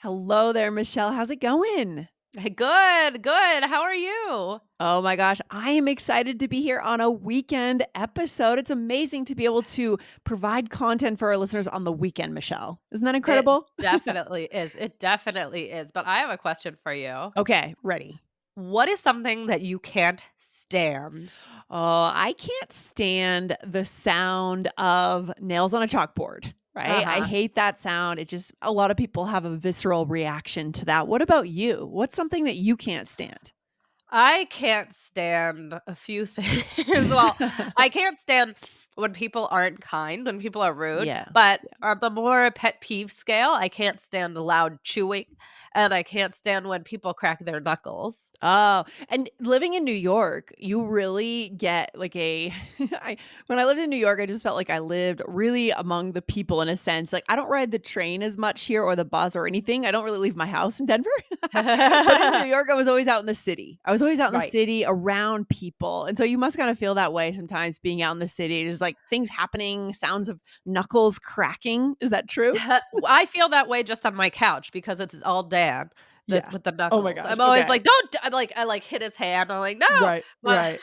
Hello there, Michelle. How's it going? Hey, good, good. How are you? Oh my gosh, I am excited to be here on a weekend episode. It's amazing to be able to provide content for our listeners on the weekend, Michelle. Isn't that It incredible? definitely is. It definitely is. But I have a question for you. Okay, ready. What is something that you can't stand? Oh, I can't stand the sound of nails on a chalkboard, right? I Uh-huh. hate that sound. It just, a lot of people have a visceral reaction to that. What about you? What's something that you can't stand? I can't stand a few things. Well, I can't stand when people aren't kind, when people are rude, Yeah. but on the more pet peeve scale, I can't stand loud chewing, and I can't stand when people crack their knuckles. Oh, and living in New York, you really get like a I when I lived in New York, I just felt like I lived really among the people in a sense. Like I don't ride the train as much here or the bus or anything. I don't really leave my house in Denver. But in New York, I was always out in the city. I was always out in the Right. city around people. And so you must kind of feel that way sometimes being out in the city. There's like things happening, sounds of knuckles cracking. Is that true? I feel that way just on my couch because it's all Dan Yeah. with the Oh my knuckles. gosh. I'm always Okay. like, "Don't!" I like hit his hand. I'm like, "No!" Right. But Right.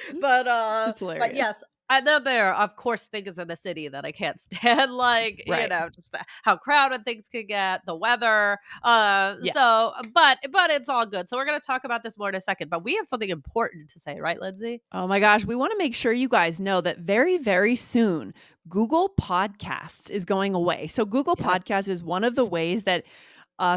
It's but yes, hilarious. I know there are, of course, things in the city that I can't stand, like, Right. just how crowded things can get, the weather. Yeah. But it's all good. So we're gonna talk about this more in a second. But we have something important to say, right, Lindsay? Oh my gosh, we want to make sure you guys know that very, very soon Google Podcasts is going away. So, Google Yes. Podcasts is one of the ways that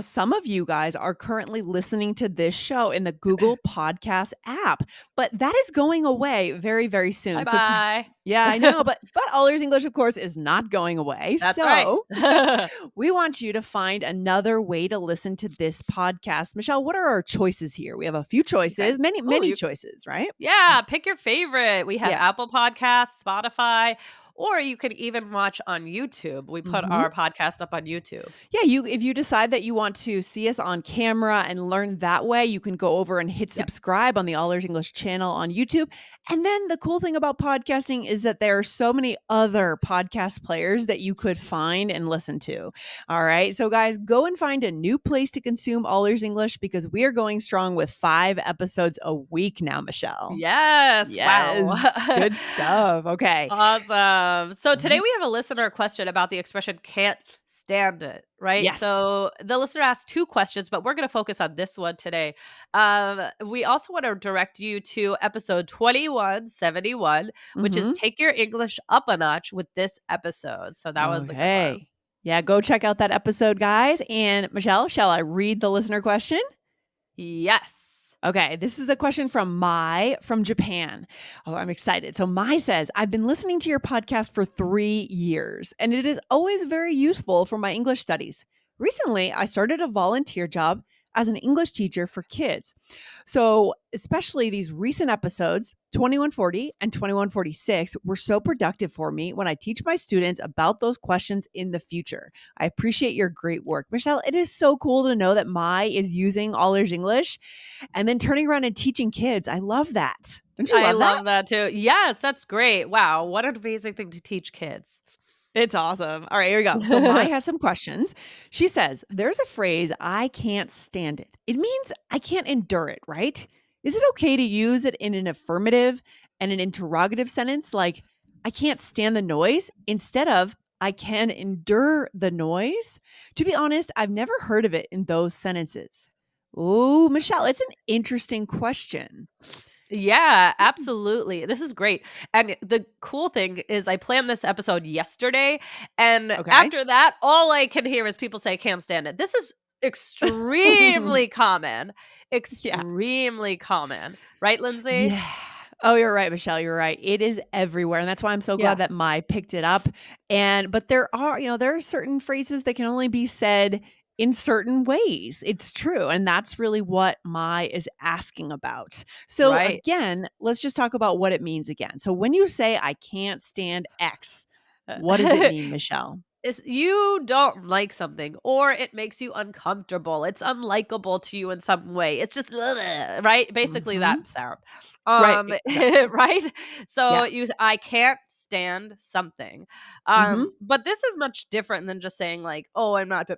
some of you guys are currently listening to this show in the Google Podcast app, but that is going away very, very Bye soon. bye. Yeah, I know, but All Ears English, of course, is not going away. That's right. So we want you to find another way to listen to this podcast. Michelle, what are our choices here? We have a few Okay. choices, many, Oh, many you choices, right? Yeah, pick your favorite. We have Yeah. Apple Podcasts, Spotify, or you can even watch on YouTube. We put Hmm. our podcast up on YouTube. Yeah, you if you decide that you want to see us on camera and learn that way, you can go over and hit Yep. subscribe on the All Ears English channel on YouTube. And then the cool thing about podcasting is that there are so many other podcast players that you could find and listen to. All right. So guys, go and find a new place to consume All Ears English because we are going strong with 5 episodes a week now, Michelle. Yes. Wow. Yes. Good stuff. Okay. Awesome. So today Mhm. we have a listener question about the expression can't stand it, right? Yes. So the listener asked two questions, but we're going to focus on this one today. We also want to direct you to episode 2171, which is Mhm. Take Your English Up a Notch with this episode. So that was a good one. Okay. Yeah, go check out that episode, guys. And Michelle, shall I read the listener question? Yes. Okay, this is a question from Mai from Japan. Oh, I'm excited. So Mai says, I've been listening to your podcast for 3 years, and it is always very useful for my English studies. Recently, I started a volunteer job as an English teacher for kids. So, especially these recent episodes, 2140 and 2146, were so productive for me when I teach my students about those questions in the future. I appreciate your great work. Michelle, it is so cool to know that Mai is using All Ears English and then turning around and teaching kids. I love that. Don't you I love that? love that too. Yes, that's great. Wow, what an amazing thing to teach kids. It's awesome. All right, here we go. So Mai has some questions. She says, there's a phrase, I can't stand it. It means I can't endure it, right? Is it okay to use it in an affirmative and an interrogative sentence like, I can't stand the noise instead of, I can endure the noise? To be honest, I've never heard of it in those sentences. Oh, Michelle, it's an interesting question. Yeah, absolutely. This is great. And the cool thing is I planned this episode yesterday, and Okay. after that, all I can hear is people say can't stand it. This is extremely common. Yeah. Extremely common. Right, Lindsay? Yeah. Oh, you're right, Michelle. You're right. It is everywhere. And that's why I'm so glad Yeah. that Mai picked it up. But there are certain phrases that can only be said in certain ways. It's true. And that's really what Mai is asking about. So Right. again, let's just talk about what it means again. So when you say I can't stand X, what does it mean, Michelle? is you don't like something or it makes you uncomfortable. It's unlikable to you in some way. It's just "Ugh," right? Basically Mhm. that sound. Right, exactly. Right? So Yeah. I can't stand something. Mhm. But this is much different than just saying like, "Oh, I'm not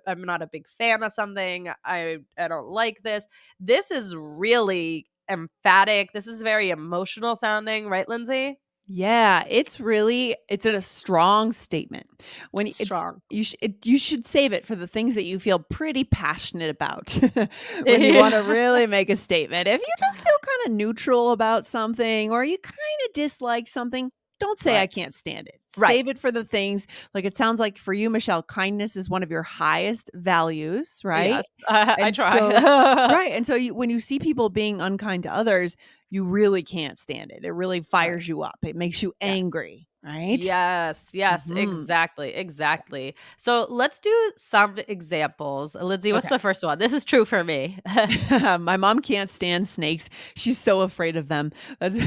a big fan of something. I don't like this." This is really emphatic. This is very emotional sounding, right, Lindsay? Yeah, it's a strong statement. When it's Strong. you should save it for the things that you feel pretty passionate about when you wanna really make a statement. If you just feel kinda neutral about something or you kinda dislike something, don't say, "I Right. can't stand it." Right. Save it for the things like, it sounds like for you, Michelle, kindness is one of your highest values, right? Yes, I And so try. right, and so when you see people being unkind to others, you really can't stand it. It really Right. fires you up. It makes you Yes. angry, right? Yes, yes, Mhm. exactly, exactly. So let's do some examples. Lindsay, what's Okay. the first one? This is true for me. My mom can't stand snakes. She's so afraid of them. That's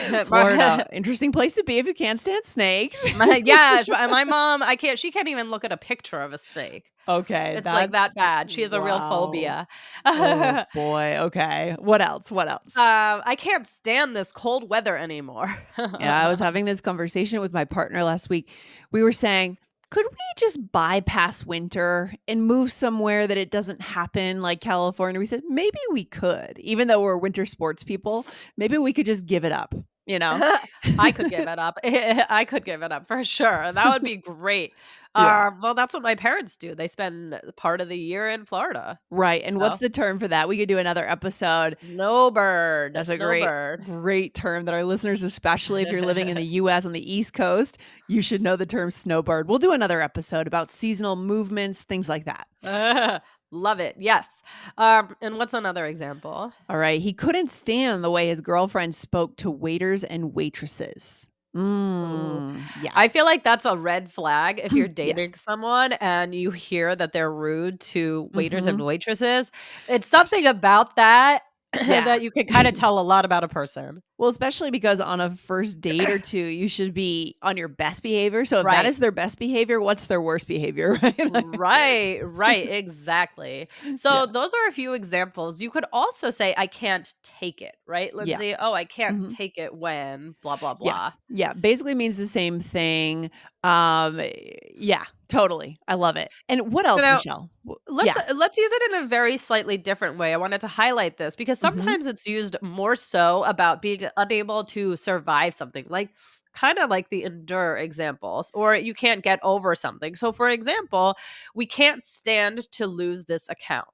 My Florida, interesting place to be if you can't stand snakes. yeah, my mom, she can't even look at a picture of a snake. Okay, It's like that that's bad. She has a real wow. phobia. Oh boy. Okay. What else? What else? I can't stand this cold weather anymore. Yeah, I was having this conversation with my partner last week. We were saying, could we just bypass winter and move somewhere that it doesn't happen like California? We said, maybe we could, even though we're winter sports people, maybe we could just give it up, you know? I could give it up. I could give it up for sure. That would be great. Yeah. Well, that's what my parents do. They spend part of the year in Florida. Right. And what's So, the term for that? We could do another episode. snowbird, That's a snowbird. great term that our listeners, especially if you're living in the US on the East Coast, you should know the term snowbird. We'll do another episode about seasonal movements, things like that. Love it. Yes. And what's another example? All right. He couldn't stand the way his girlfriend spoke to waiters and waitresses. Ooh. I Yes. feel like that's a red flag if you're Yes. dating someone and you hear that they're rude to waiters and Mhm. waitresses. It's Yes. something about that Yeah. that you can kind of tell a lot about a person. Well, especially because on a first date or 2, you should be on your best behavior. So if that Right. is their best behavior, what's their worst behavior, right? Right, right, exactly. Yeah. So those are a few examples. You could also say, I can't take it, right, Yeah. Lindsay? Oh, I can't Mhm. take it when blah, blah, blah. Yes. Yeah, basically means the same thing. Yeah, totally. I love it. And what So else, now Michelle? let's Yeah. let's use it in a very slightly different way. I wanted to highlight this because Mhm. sometimes it's used more so about being unable to survive something, like kind of like the endure examples, or you can't get over something. So, for example, we can't stand to lose this account,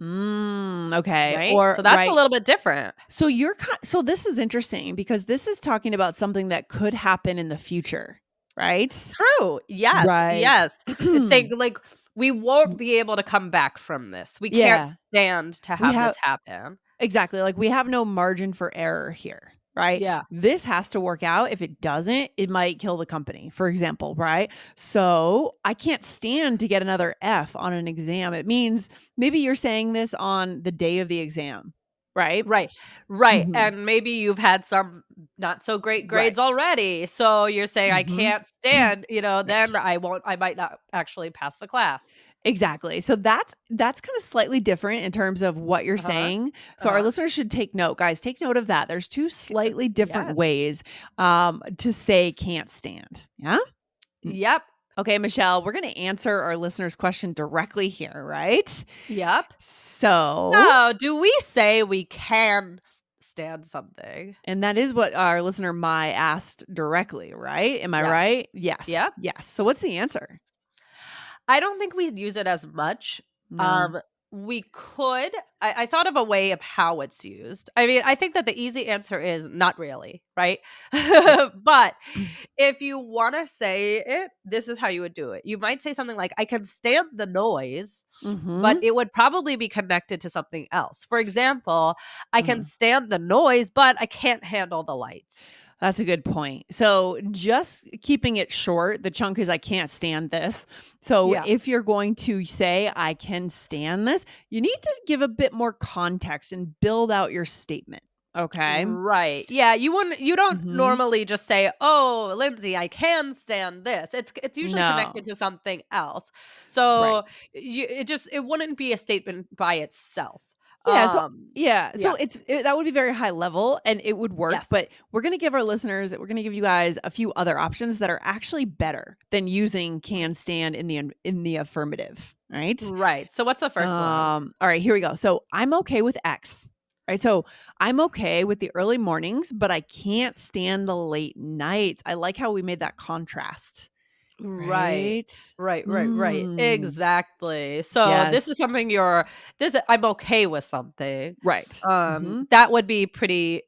Okay. right? Or So that's a right. little bit different. So this is interesting because this is talking about something that could happen in the future, right? True. Yes, Right. yes. It's saying, like, we won't be able to come back from this. We can't Yeah. stand to We have have this happen. exactly, like, we have no margin for error here, right? Yeah. This has to work out. If it doesn't, it might kill the company, for example, right? So, I can't stand to get another F on an exam. It means maybe you're saying this on the day of the exam, right? Right. Right. Mhm. And maybe you've had some not so great Right. grades already. So you're saying, I Mhm. can't stand, then Right. I might not actually pass the class. Exactly. So that's kind of slightly different in terms of what you're Uh-huh. saying. So our Uh-huh. listeners should take note, guys. Take note of that. There's two slightly different Yes. ways to say can't stand. Yeah. Mm. Yep. Okay, Michelle, we're going to answer our listeners' question directly here, right? Yep. So, So do we say we can stand something? and that is what our listener Mai asked directly, right? Am I Yes. right? Yes. Yep. Yes. So, what's the answer? I don't think we use it as much. No. Um, we could. I thought of a way of how it's used. I mean, I think that the easy answer is not really, right? Yeah. But if you want to say it, this is how you would do it. You might say something like, I can stand the noise, but Mhm. it would probably be connected to something else. For example, I can Mhm. stand the noise, but I can't handle the lights. That's a good point. So, just keeping it short, the chunk is I can't stand this. So, Yeah. if you're going to say I can stand this, you need to give a bit more context and build out your statement. Okay. Right. Yeah, you don't Mhm. normally just say, "Oh, Lindsay, I can stand this." It's usually connected No. to something else. So, Right. it wouldn't be a statement by itself. Yeah, so Um, yeah, yeah. so that would be very high level and it would work, Yes. but we're gonna give you guys a few other options that are actually better than using can stand in the affirmative, right? Right. So what's the first one? All right, here we go. So I'm okay with X. Right. So I'm okay with the early mornings, but I can't stand the late nights. I like how we made that contrast. Right. Right? Right. Mm. Exactly. So this Yes. is something I'm okay with something. Right. Mhm. That would be pretty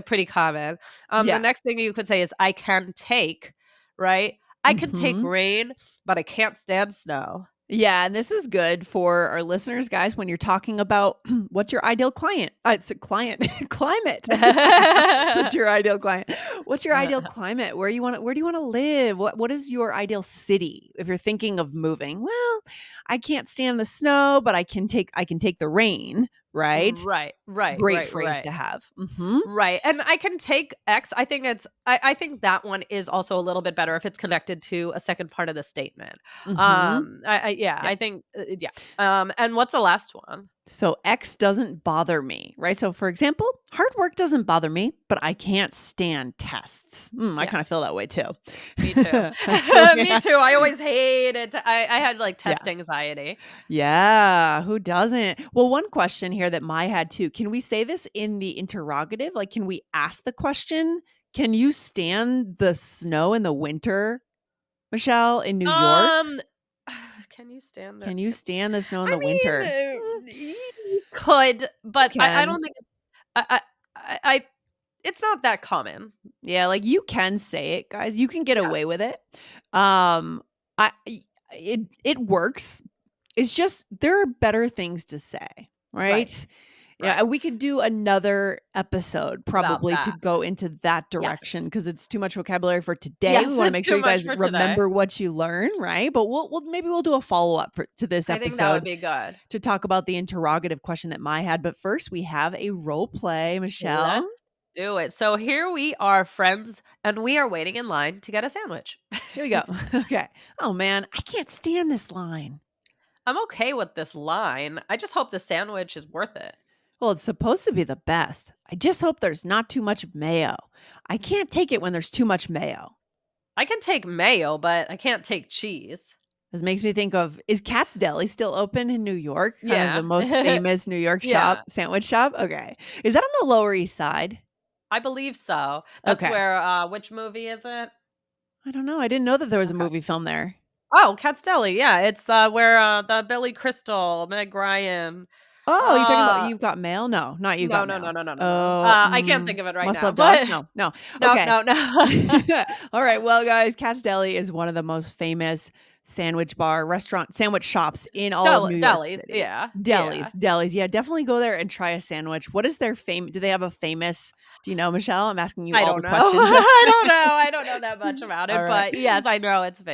pretty common. The Yeah. next thing you could say is I can take, right? I can take Mhm. rain, but I can't stand snow. Yeah, and this is good for our listeners, guys, when you're talking about what's your ideal client? It's a client climate. What's your ideal client? What's your ideal climate? Where do you want to live? What is your ideal city if you're thinking of moving? Well, I can't stand the snow, but I can take the rain, right? Great phrase Right. to have. Mhm. Right, and I can take X. I think that one is also a little bit better if it's connected to a second part of the statement. Mhm. Yeah, Yeah. I think yeah. And what's the last one? So X doesn't bother me, right? So for example, hard work doesn't bother me, but I can't stand tests. I Yeah, kind of feel that way too. me too. Actually, Me too. I always hated I had like yeah. test anxiety. Yeah, who doesn't? Well, one question here that Mai had too. Can we say this in the interrogative? Like, can we ask the question, can you stand the snow in the winter, Michelle, in New York? Um, can you stand the Can you stand the snow in I the winter? mean, Mm, you could, you but I can. don't think I it's not that common. Yeah, like, you can say it, guys, you can get Yeah, away with it. Um, I it works. It's just there are better things to say, right, right? Yeah, right. and we could do another episode About probably to that. go into that direction Yes. because it's too much vocabulary for today. We Yes, wanna it's make sure too you much guys for today. remember what you learn, right? But we'll maybe we'll do a follow-up to this I think that would episode be good. to talk about the interrogative question that Mai had, but first we have a role play, Michelle. Let's do it. So here we are, friends, and we are waiting in line to get a sandwich. Here we go. Okay. Oh, man, I can't stand this line. I'm okay with this line. I just hope the sandwich is worth it. Well, it's supposed to be the best. I just hope there's not too much mayo. I can't take it when there's too much mayo. I can take mayo, but I can't take cheese. This makes me think of, is Cat's Deli still open in New York? Kind of the Yeah. most famous New York Yeah, sandwich shop? Okay. Is that on the Lower East Side? I believe so. That's Okay. where which movie is it? I don't know. I didn't know that there was a Okay. movie filmed there. Oh, Cat's Deli. Yeah, it's where the Billy Crystal, Meg Ryan. Oh, you're talking about Uh You've Got Mail? No, not You no, Got no, no, Mail. no, no, no, no. Oh, I can't think of it right Must now, Love Dogs? but No, no. no, Okay. no, no. All right. Well, guys, Cat's Deli is one of the most famous restaurant, sandwich shops in all of New York Delis, City. yeah, yeah. Delis. Yeah, definitely go there and try a sandwich. What is their do they have a famous, do you know, Michelle? I'm asking you I all don't the know. questions. I don't know that much about All it, right. but yes, I know it's All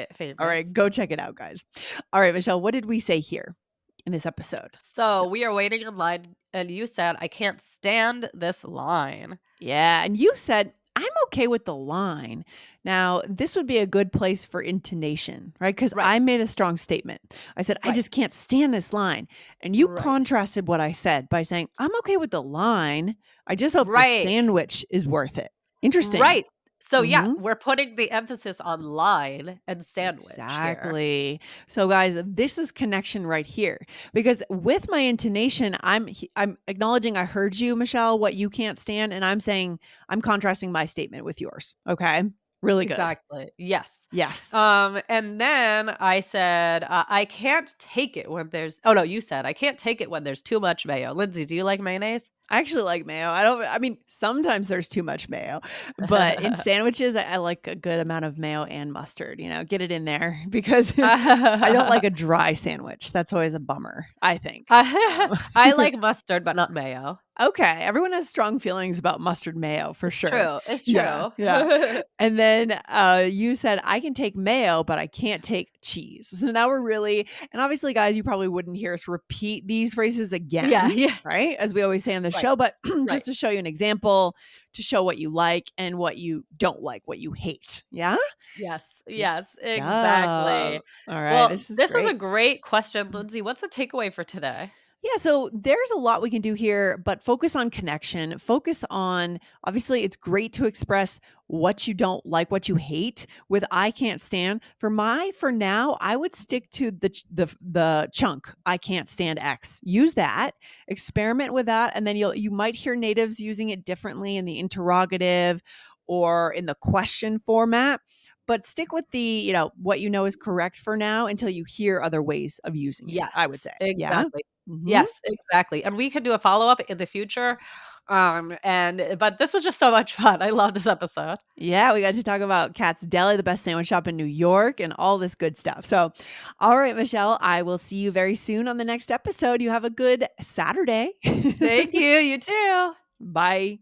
right. famous. Go check it out, guys. All right, Michelle, what did we say here in this episode? So, we are waiting in line, and you said, "I can't stand this line." Yeah, and you said, "I'm okay with the line." Now, this would be a good place for intonation, right? Because Right, I made a strong statement. I said, "I right, just can't stand this line." And you right, contrasted what I said by saying, "I'm okay with the line. I just hope the right. sandwich is worth it." Interesting. Right. So, yeah, Mhm. we're putting the emphasis on line and sandwich here. Exactly. So guys, this is connection right here because with my intonation, I'm acknowledging I heard you, Michelle, what you can't stand, and I'm saying I'm contrasting my statement with yours. Okay? Really good. Exactly. Yes. Yes. And then I said, I can't take it when there's oh, no, you said, "I can't take it when there's too much mayo." Lindsay, do you like mayonnaise? I actually like mayo. I mean, sometimes there's too much mayo, but in sandwiches, I like a good amount of mayo and mustard, get it in there because I don't like a dry sandwich. That's always a bummer, I think. I like mustard, but not mayo. Okay, everyone has strong feelings about mustard mayo for It's sure. true. It's Yeah, true. yeah. And then, you said, "I can take mayo, but I can't take cheese." So now we're really and obviously, guys, you probably wouldn't hear us repeat these phrases Yeah, again, yeah. right? As we always say on the Right, show, but right. just to show you an example, to show what you like and what you don't like, what you hate. Yeah? Yes, Good yes, stuff. exactly. Alright, Well, this is this was a great. great question, Lindsay. What's the takeaway for today? Yeah, so there's a lot we can do here, but focus on connection. Focus on obviously it's great to express what you don't like, what you hate with I can't stand. For now, I would stick to the chunk I can't stand X. Use that, experiment with that, and then you might hear natives using it differently in the interrogative or in the question format. But stick with what you know is correct for now until you hear other ways of using it, Yes, I would say. Yeah. exactly. Mhm. Yes, exactly, and we could do a follow-up in the future, but this was just so much fun. I love this episode. Yeah, we got to talk about Cat's Deli, the best sandwich shop in New York, and all this good stuff. So, all right, Michelle, I will see you very soon on the next episode. You have a good Saturday. Thank you, you too. Bye.